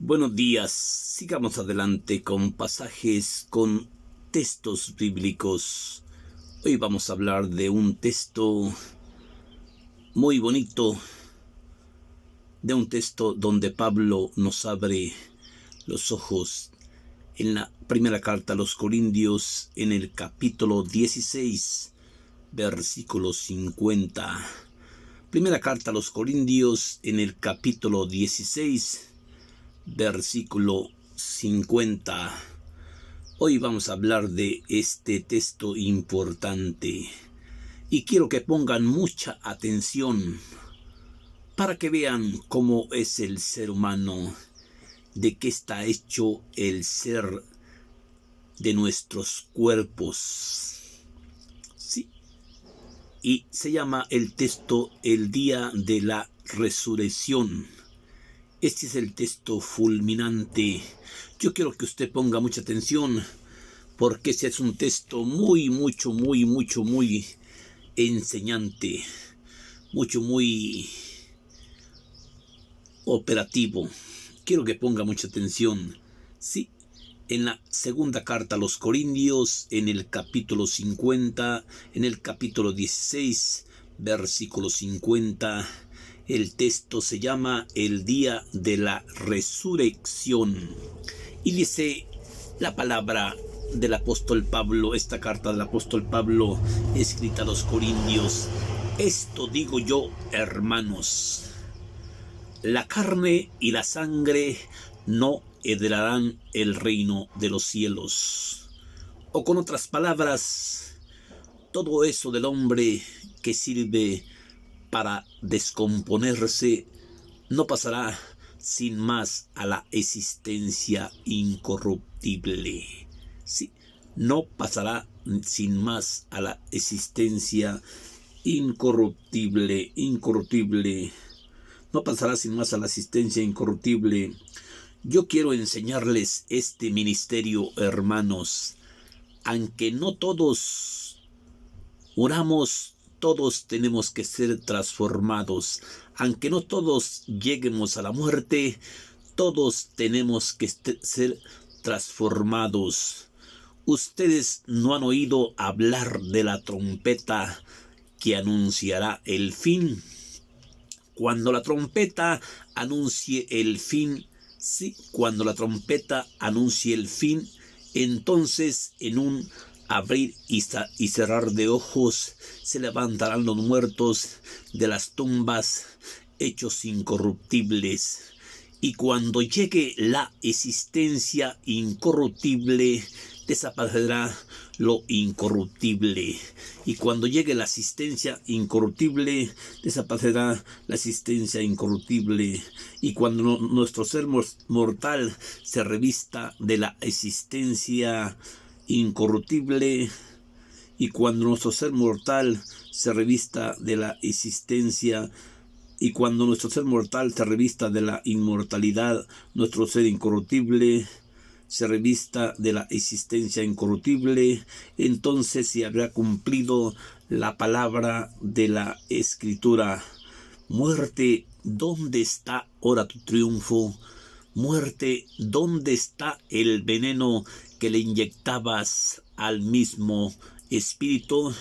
Buenos días, sigamos adelante con pasajes, con textos bíblicos. Hoy vamos a hablar de un texto muy bonito, de un texto donde Pablo nos abre los ojos en la primera carta a los Corintios, en el capítulo 16, versículo 50. Primera carta a los Corintios, en el capítulo 16, versículo 50. Hoy vamos a hablar de este texto importante y quiero que pongan mucha atención para que vean cómo es el ser humano, de qué está hecho el ser de nuestros cuerpos. Sí. Y se llama el texto el día de la resurrección. Este es el texto fulminante. Yo quiero que usted ponga mucha atención, porque este es un texto muy enseñante, muy operativo. Quiero que ponga mucha atención. Sí, en la segunda carta a los Corintios, en el capítulo 50, en el capítulo 16, versículo 50, el texto se llama el día de la resurrección. Y dice la palabra del apóstol Pablo, esta carta del apóstol Pablo, escrita a los Corintios: esto digo yo, hermanos, la carne y la sangre no heredarán el reino de los cielos. O con otras palabras, todo eso del hombre que sirve para descomponerse no pasará sin más a la existencia incorruptible. Sí, no pasará sin más a la existencia incorruptible. No pasará sin más a la existencia incorruptible. Yo quiero enseñarles este ministerio, hermanos. Aunque no todos oramos, todos tenemos que ser transformados. Aunque no todos lleguemos a la muerte, todos tenemos que ser transformados. Ustedes no han oído hablar de la trompeta que anunciará el fin. Cuando la trompeta anuncie el fin, sí, cuando la trompeta anuncie el fin, entonces en un abrir y cerrar de ojos se levantarán los muertos de las tumbas, hechos incorruptibles. Y cuando llegue la existencia incorruptible, desaparecerá lo incorruptible. Y cuando llegue la existencia incorruptible, desaparecerá la existencia incorruptible. Y cuando nuestro ser mortal se revista de la existencia incorruptible, y cuando nuestro ser mortal se revista de la existencia, y cuando nuestro ser mortal se revista de la inmortalidad, nuestro ser incorruptible se revista de la existencia incorruptible, entonces se habrá cumplido la palabra de la Escritura: muerte, ¿dónde está ahora tu triunfo? Muerte, ¿dónde está el veneno que le inyectabas al mismo espíritu?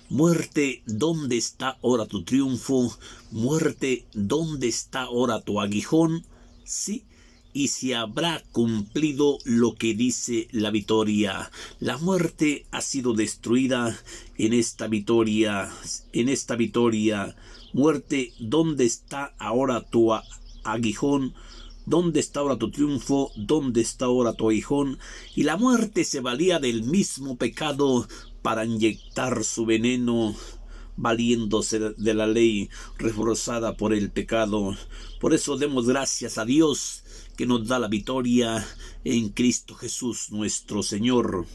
Muerte, ¿dónde está ahora tu triunfo? Muerte, ¿dónde está ahora tu aguijón? Sí, y se habrá cumplido lo que dice la victoria. La muerte ha sido destruida en esta victoria. Muerte, ¿dónde está ahora tu aguijón? ¿Dónde está ahora tu triunfo? ¿Dónde está ahora tu aguijón? Y la muerte se valía del mismo pecado para inyectar su veneno, valiéndose de la ley reforzada por el pecado. Por eso demos gracias a Dios que nos da la victoria en Cristo Jesús nuestro Señor.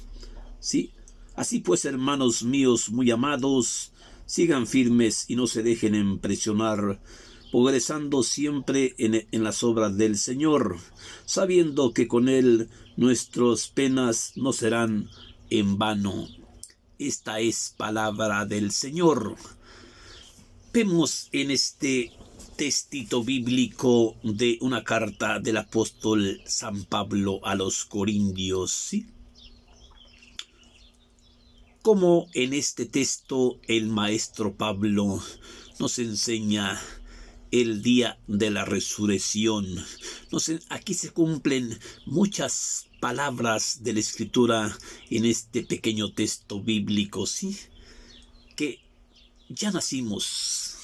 ¿Sí? Así pues, hermanos míos muy amados, sigan firmes y no se dejen impresionar, progresando siempre en las obras del Señor, sabiendo que con Él nuestras penas no serán en vano. Esta es palabra del Señor. Vemos en este textito bíblico de una carta del apóstol San Pablo a los Corintios, ¿sí? Como en este texto el maestro Pablo nos enseña el día de la resurrección. Aquí se cumplen muchas palabras de la Escritura en este pequeño texto bíblico, ¿sí? Que ya nacimos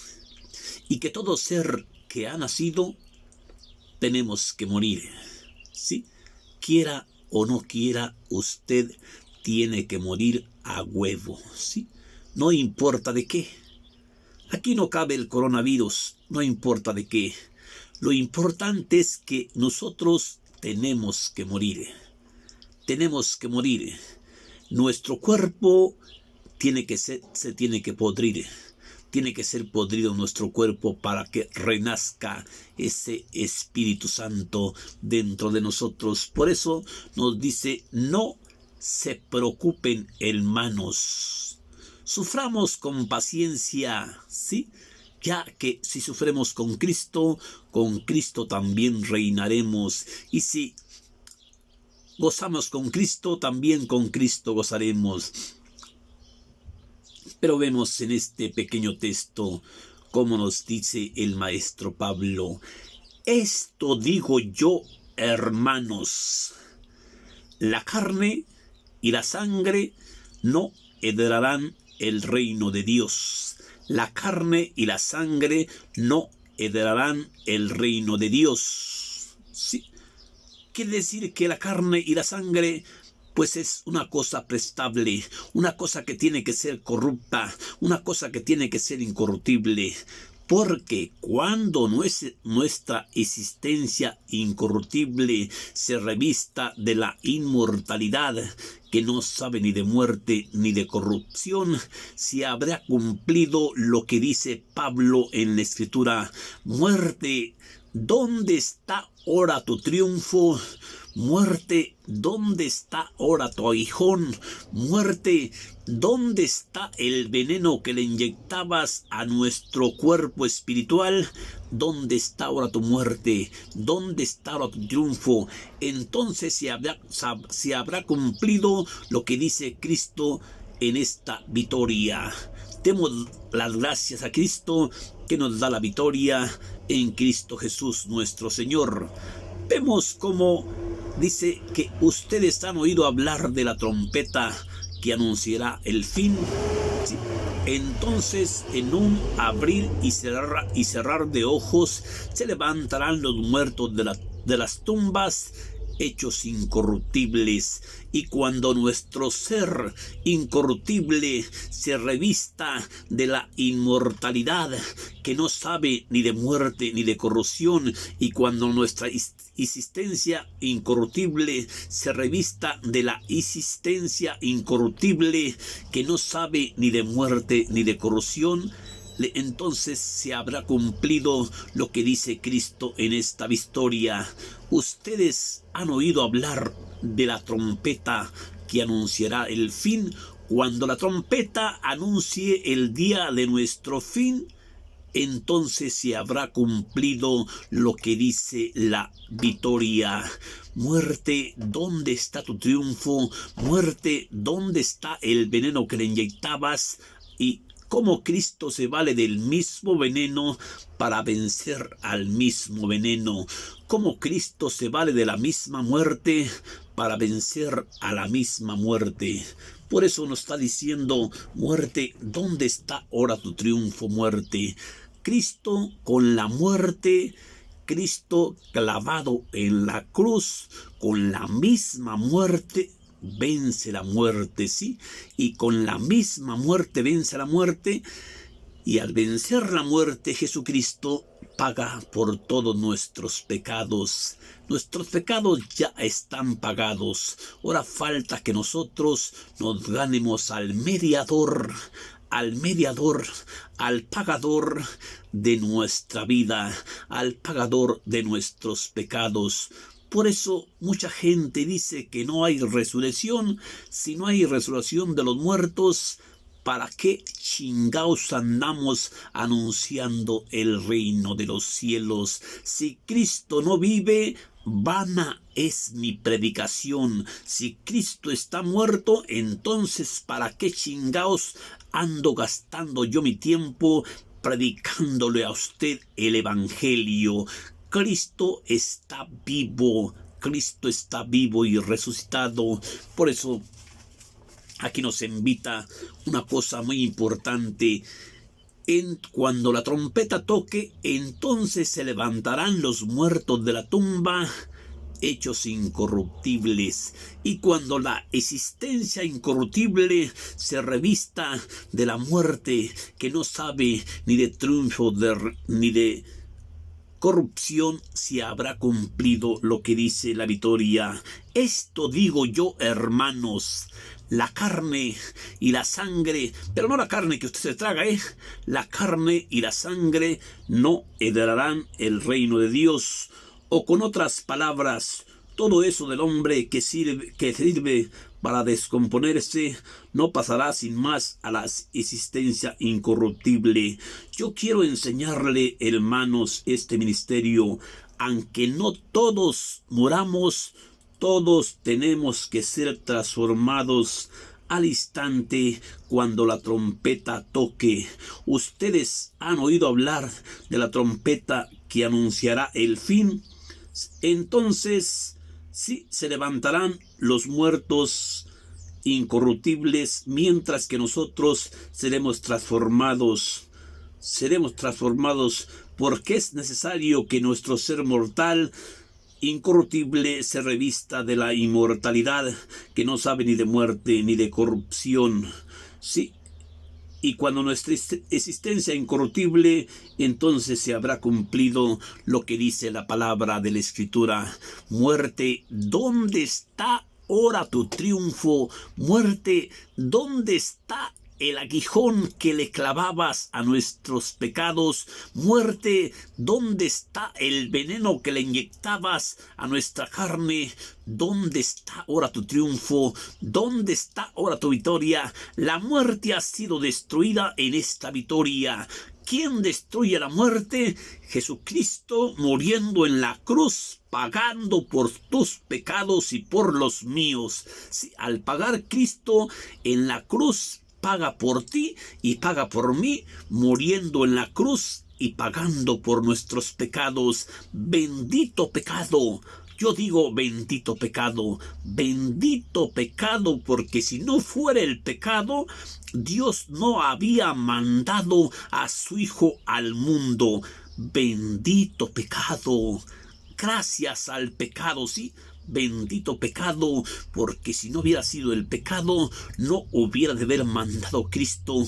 y que todo ser que ha nacido tenemos que morir, ¿sí? Quiera o no quiera, usted tiene que morir a huevo, ¿sí? No importa de qué. Aquí no cabe el coronavirus, no importa de qué. Lo importante es que nosotros tenemos que morir. Tenemos que morir. Nuestro cuerpo se tiene que podrir. Tiene que ser podrido nuestro cuerpo para que renazca ese Espíritu Santo dentro de nosotros. Por eso nos dice, no se preocupen, hermanos. Suframos con paciencia, ¿sí? Ya que si sufremos con Cristo también reinaremos. Y si gozamos con Cristo, también con Cristo gozaremos. Pero vemos en este pequeño texto cómo nos dice el maestro Pablo: esto digo yo, hermanos, la carne y la sangre no heredarán el reino de Dios. La carne y la sangre no heredarán el reino de Dios. ¿Sí? Quiere decir que la carne y la sangre pues es una cosa prestable, una cosa que tiene que ser corrupta, una cosa que tiene que ser incorruptible. Porque cuando nuestra existencia incorruptible se revista de la inmortalidad, que no sabe ni de muerte ni de corrupción, se habrá cumplido lo que dice Pablo en la Escritura: muerte, ¿dónde está ahora tu triunfo? Muerte, ¿dónde está ahora tu aguijón? Muerte, ¿dónde está el veneno que le inyectabas a nuestro cuerpo espiritual? ¿Dónde está ahora tu muerte? ¿Dónde está ahora tu triunfo? Entonces se habrá cumplido lo que dice Cristo en esta victoria. Demos las gracias a Cristo que nos da la victoria en Cristo Jesús nuestro Señor. Vemos cómo dice que ustedes han oído hablar de la trompeta que anunciará el fin. ¿Sí? Entonces, en un abrir y cerrar de ojos, se levantarán los muertos de las tumbas, hechos incorruptibles. Y cuando nuestro ser incorruptible se revista de la inmortalidad, que no sabe ni de muerte ni de corrupción, y cuando nuestra existencia incorruptible se revista de la existencia incorruptible, que no sabe ni de muerte ni de corrupción, entonces se habrá cumplido lo que dice Cristo en esta victoria. Ustedes han oído hablar de la trompeta que anunciará el fin. Cuando la trompeta anuncie el día de nuestro fin, entonces se habrá cumplido lo que dice la victoria. Muerte, ¿dónde está tu triunfo? Muerte, ¿dónde está el veneno que le inyectabas? Y cómo Cristo se vale del mismo veneno para vencer al mismo veneno. Cómo Cristo se vale de la misma muerte para vencer a la misma muerte. Por eso nos está diciendo: muerte, ¿dónde está ahora tu triunfo, muerte? Cristo con la muerte, Cristo clavado en la cruz, con la misma muerte vence la muerte, ¿sí? Y con la misma muerte vence la muerte. Y al vencer la muerte, Jesucristo paga por todos nuestros pecados. Nuestros pecados ya están pagados. Ahora falta que nosotros nos ganemos al mediador, al pagador de nuestra vida, al pagador de nuestros pecados. Por eso mucha gente dice que no hay resurrección. Si no hay resurrección de los muertos, ¿para qué chingados andamos anunciando el reino de los cielos? Si Cristo no vive, vana es mi predicación. Si Cristo está muerto, entonces ¿para qué chingados ando gastando yo mi tiempo predicándole a usted el evangelio? Cristo está vivo. Cristo está vivo y resucitado. Por eso aquí nos invita una cosa muy importante. Cuando la trompeta toque, entonces se levantarán los muertos de la tumba, hechos incorruptibles. Y cuando la existencia incorruptible se revista de la muerte, que no sabe ni de triunfo ni de corrupción, se habrá cumplido lo que dice la victoria. Esto digo yo, hermanos: la carne y la sangre, pero no la carne que usted se traga, la carne y la sangre no heredarán el reino de Dios. O con otras palabras, todo eso del hombre que sirve para descomponerse no pasará sin más a la existencia incorruptible. Yo quiero enseñarle, hermanos, este ministerio. Aunque no todos muramos, todos tenemos que ser transformados al instante cuando la trompeta toque. Ustedes han oído hablar de la trompeta que anunciará el fin. Entonces sí, se levantarán los muertos incorruptibles, mientras que nosotros seremos transformados. Seremos transformados porque es necesario que nuestro ser mortal incorruptible se revista de la inmortalidad, que no sabe ni de muerte ni de corrupción. Sí. Y cuando nuestra existencia incorruptible, entonces se habrá cumplido lo que dice la palabra de la Escritura. Muerte, ¿dónde está ahora tu triunfo? Muerte, ¿dónde está el aguijón que le clavabas a nuestros pecados? Muerte, ¿dónde está el veneno que le inyectabas a nuestra carne? ¿Dónde está ahora tu triunfo? ¿Dónde está ahora tu victoria? La muerte ha sido destruida en esta victoria. ¿Quién destruye la muerte? Jesucristo, muriendo en la cruz, pagando por tus pecados y por los míos. Sí, al pagar Cristo en la cruz, paga por ti y paga por mí, muriendo en la cruz y pagando por nuestros pecados. Bendito pecado. Yo digo bendito pecado, porque si no fuera el pecado, Dios no había mandado a su Hijo al mundo. Bendito pecado. Gracias al pecado, sí. Bendito pecado, porque si no hubiera sido el pecado, no hubiera de haber mandado Cristo,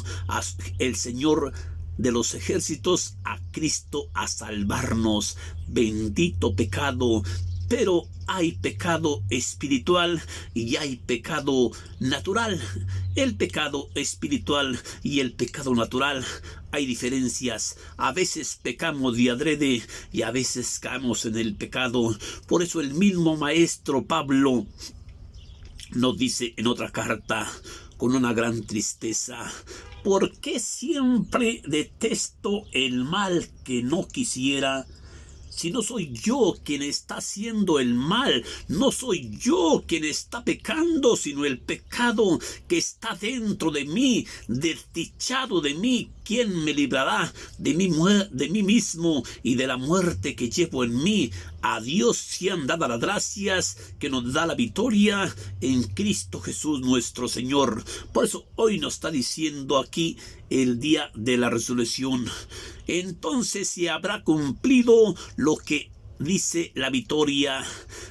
el Señor de los ejércitos, a Cristo a salvarnos. Bendito pecado. Pero hay pecado espiritual y hay pecado natural. El pecado espiritual y el pecado natural, hay diferencias. A veces pecamos de adrede y a veces caemos en el pecado. Por eso el mismo maestro Pablo nos dice en otra carta, con una gran tristeza: ¿por qué siempre detesto el mal que no quisiera? Si no soy yo quien está haciendo el mal, no soy yo quien está pecando, sino el pecado que está dentro de mí, desdichado de mí. ¿Quién me librará de mí mismo y de la muerte que llevo en mí? A Dios sean dadas las gracias, que nos da la victoria en Cristo Jesús nuestro Señor. Por eso hoy nos está diciendo aquí el día de la resurrección. Entonces se habrá cumplido lo que dice la victoria.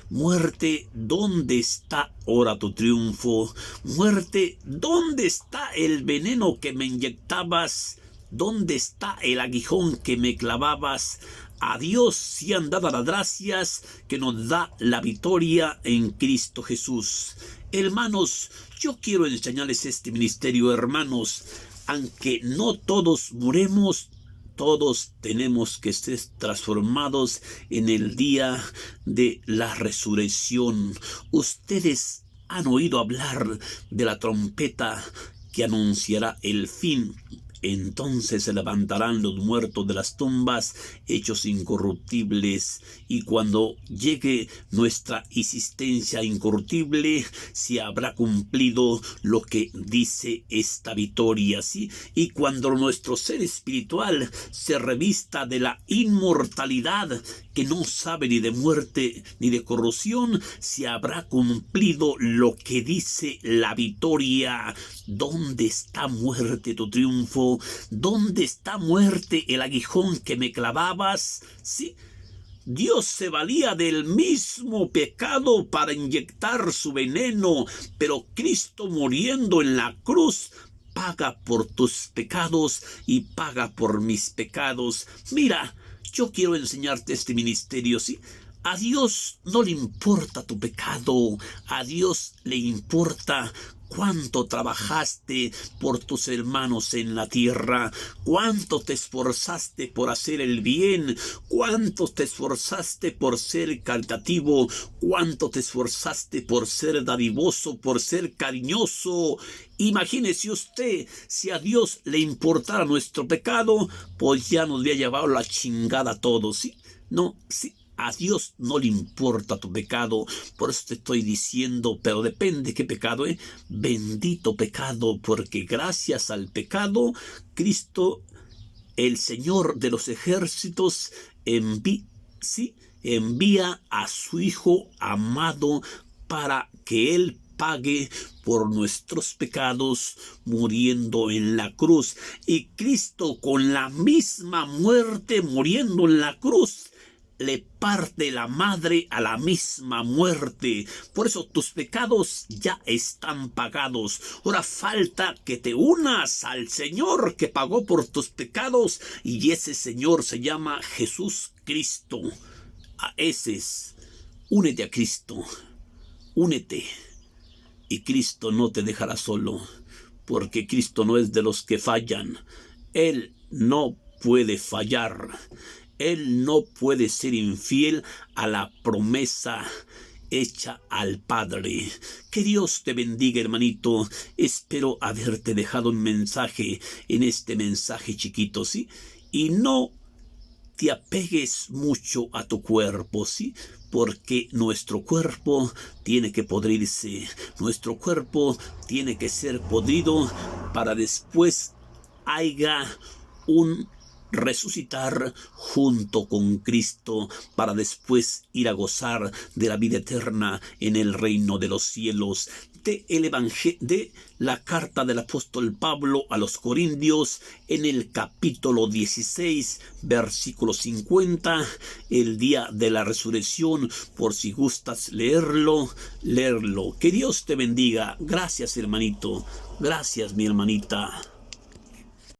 Muerte, ¿dónde está ahora tu triunfo? Muerte, ¿dónde está el veneno que me inyectabas? ¿Dónde está el aguijón que me clavabas? A Dios sean dadas las gracias, que nos da la victoria en Cristo Jesús. Hermanos, yo quiero enseñarles este ministerio, hermanos. Aunque no todos muremos, todos tenemos que ser transformados en el día de la resurrección. Ustedes han oído hablar de la trompeta que anunciará el fin. Entonces se levantarán los muertos de las tumbas, hechos incorruptibles, y cuando llegue nuestra existencia incorruptible, se habrá cumplido lo que dice esta victoria, ¿sí? Y cuando nuestro ser espiritual se revista de la inmortalidad, que no sabe ni de muerte ni de corrupción, se habrá cumplido lo que dice la victoria. ¿Dónde está, muerte, tu triunfo? ¿Dónde está, muerte, el aguijón que me clavabas? Sí, Dios se valía del mismo pecado para inyectar su veneno, pero Cristo, muriendo en la cruz, paga por tus pecados y paga por mis pecados. Mira, yo quiero enseñarte este ministerio, ¿sí? A Dios no le importa tu pecado, a Dios le importa cuánto trabajaste por tus hermanos en la tierra, cuánto te esforzaste por hacer el bien, cuánto te esforzaste por ser caritativo, cuánto te esforzaste por ser dadivoso, por ser cariñoso. Imagínese usted, si a Dios le importara nuestro pecado, pues ya nos había llevado la chingada a todos, ¿sí? No, sí. A Dios no le importa tu pecado, por eso te estoy diciendo, pero depende qué pecado, ¿eh? Bendito pecado, porque gracias al pecado, Cristo, el Señor de los ejércitos, envía a su Hijo amado para que Él pague por nuestros pecados, muriendo en la cruz. Y Cristo, con la misma muerte, muriendo en la cruz, le parte la madre a la misma muerte. Por eso tus pecados ya están pagados. Ahora falta que te unas al Señor que pagó por tus pecados, y ese Señor se llama Jesús Cristo. A ese es. Únete a Cristo. Únete. Y Cristo no te dejará solo, porque Cristo no es de los que fallan. Él no puede fallar. Él no puede ser infiel a la promesa hecha al Padre. Que Dios te bendiga, hermanito. Espero haberte dejado un mensaje en este mensaje chiquito, ¿sí? Y no te apegues mucho a tu cuerpo, ¿sí? Porque nuestro cuerpo tiene que podrirse. Nuestro cuerpo tiene que ser podrido para después haya un resucitar junto con Cristo, para después ir a gozar de la vida eterna en el reino de los cielos. De la carta del apóstol Pablo a los Corintios, en el capítulo 16, versículo 50, el día de la resurrección. Por si gustas leerlo. Que Dios te bendiga. Gracias, hermanito. Gracias, mi hermanita.